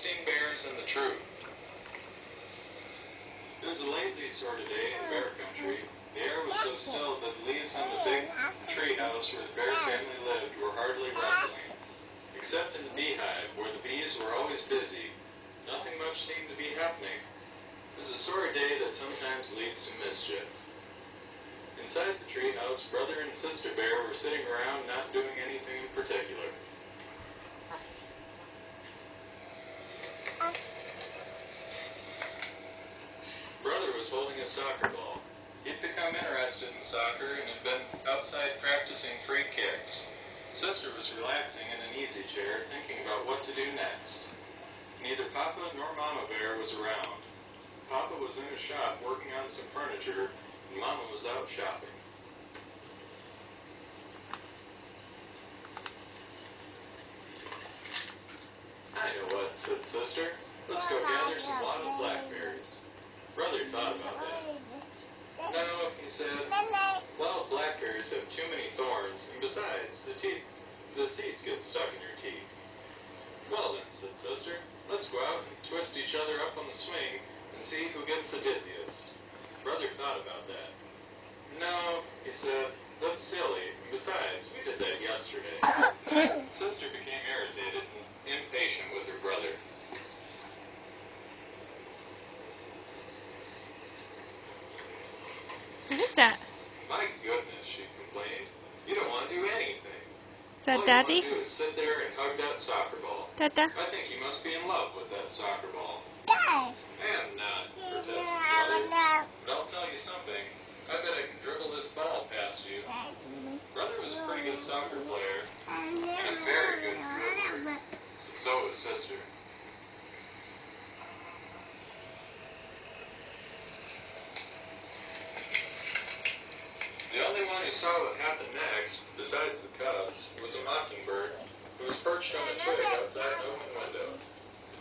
Nesting Bears and the Truth. It was a lazy sort of day in bear country. The air was so still that the leaves on the big tree house where the bear family lived were hardly rustling. Except in the beehive, where the bees were always busy, nothing much seemed to be happening. It was a sort of day that sometimes leads to mischief. Inside the tree house, Brother and Sister Bear were sitting around not doing anything in particular. Brother was holding a soccer ball. He'd become interested in soccer and had been outside practicing free kicks. Sister was relaxing in an easy chair, thinking about what to do next. Neither Papa nor Mama Bear was around. Papa was in a shop working on some furniture, and Mama was out shopping. I know what, said Sister. Let's go gather some wild blackberries. Brother thought about that. No, he said, wild blackberries have too many thorns, and besides, the seeds get stuck in your teeth. Well then, said Sister, let's go out and twist each other up on the swing and see who gets the dizziest. Brother thought about that. No, he said, that's silly, and besides, we did that yesterday. Sister became irritated and impatient with her brother. What is that? My goodness, she complained. You don't want to do anything. Is that All Daddy? you want to do is sit there and hug that soccer ball. Dada? I think you must be in love with that soccer ball. Dad. I am not, protested Brother. But I'll tell you something. I bet I can dribble this ball past you. Brother was a pretty good soccer player, and a very good dribbler. And so was Sister. The only one who saw what happened next, besides the Cubs, was a mockingbird who was perched on a twig outside an open window.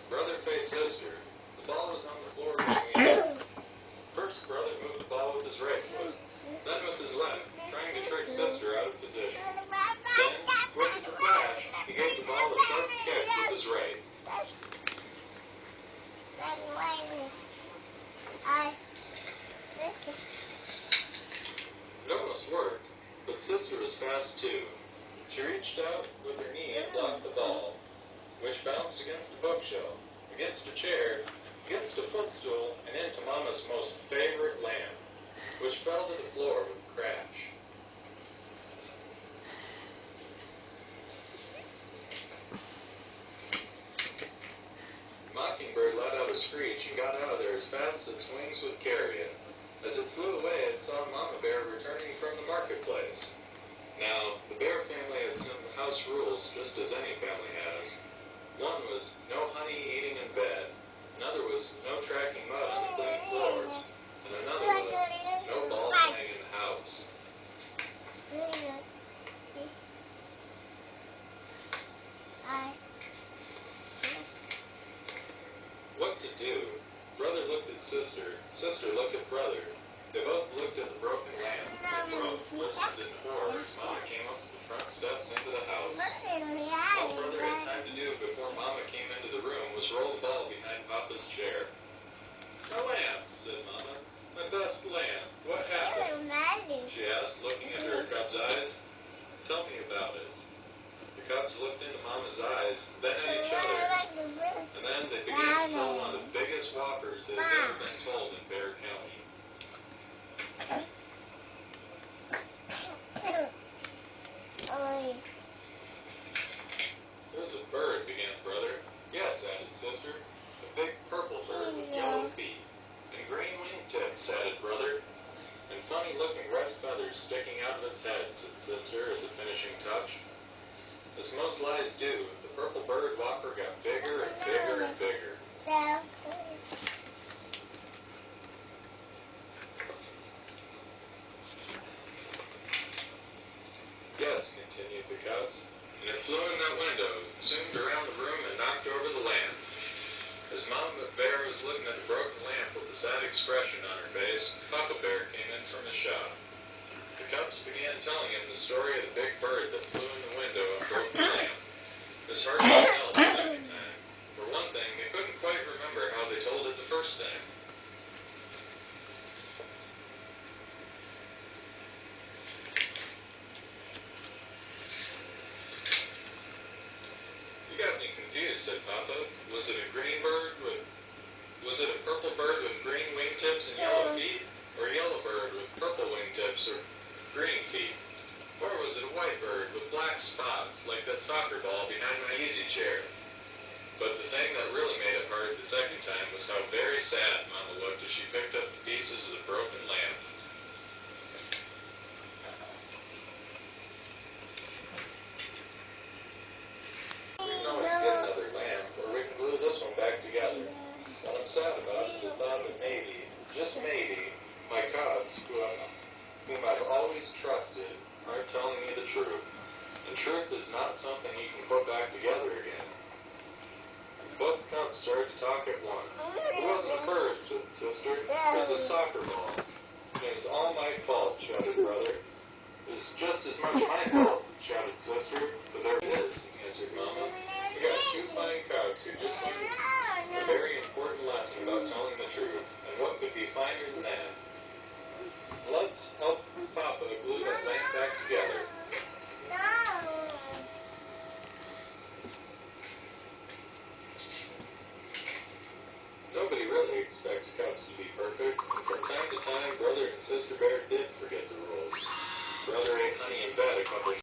Brother faced Sister. The ball was on the floor between them. First, Brother moved the ball with his right foot, then with his left, trying to trick Sister out of position. Then, quick as a flash, he gave the ball a sharp kick with his right. It almost worked, but Sister was fast too. She reached out with her knee and blocked the ball, which bounced against the bookshelf, against a chair, against a footstool, and into Mama's most favorite lamp, which fell to the floor with a crash. Mockingbird let out a screech and got out of there as fast as its wings would carry it. As it flew away, it saw Mama Bear returning from the marketplace. Now, the Bear family had some house rules, just as any family has. One was no honey eating in bed. Another was no tracking mud on the clean floors. And another was no ball playing in the house. What to do? Brother looked at Sister. Sister looked at Brother. They both looked at the broken lamp. They both listened in horror as Mama came up the front steps into the house. All Brother had time to do before Mama came into the room was roll the ball behind Papa's chair. My lamp, said Mama. My best lamp. What happened? She asked, looking into her cub's eyes. Tell me about it. The cubs looked into Mama's eyes, then at each other, and then they began to tell one of the biggest whoppers that has ever been told in Bear County. There's a bird, began Brother. Yes, added Sister. A big purple bird with yellow feet. And green wingtips, added Brother. And funny-looking red feathers sticking out of its head, said Sister as a finishing touch. As most lies do, the purple bird whopper got bigger and bigger and bigger. Yes, continued the Cubs, and it flew in that window, zoomed around the room, and knocked over the lamp. As Mama Bear was looking at the broken lamp with a sad expression on her face, Papa Bear came in from his shop. The Cubs began telling him the story of the big bird that flew in the window and broke the lamp. It was hard to tell at the second time. For one thing, they couldn't quite remember how they told it the first time. You got me confused, said Papa. Was it a purple bird with green wingtips and yellow feet? Or a yellow bird with purple wingtips or green feet? Or was it a white bird with black spots, like that soccer ball behind my easy chair? But the thing that really made it hard the second time was how very sad Mama looked as she picked up the pieces of the broken lamp. We can always get another lamp, or we can glue this one back together. What I'm sad about is the thought that maybe, just maybe, my cubs, whom I've always trusted, aren't telling me the truth. And truth is not something you can put back together again. Both cubs started to talk at once. It wasn't a bird, said Sister. It was a soccer ball. And it was all my fault, shouted Brother. It was just as much my fault, shouted Sister. But there it is, answered Mama. We got two fine cubs who just learned a very important lesson about telling the truth. And what could be finer than that? Let's help Papa glue that lamp back together. Nobody really expects cubs to be perfect, and from time to time, Brother and Sister Bear did forget the rules. Brother ate honey in bed a couple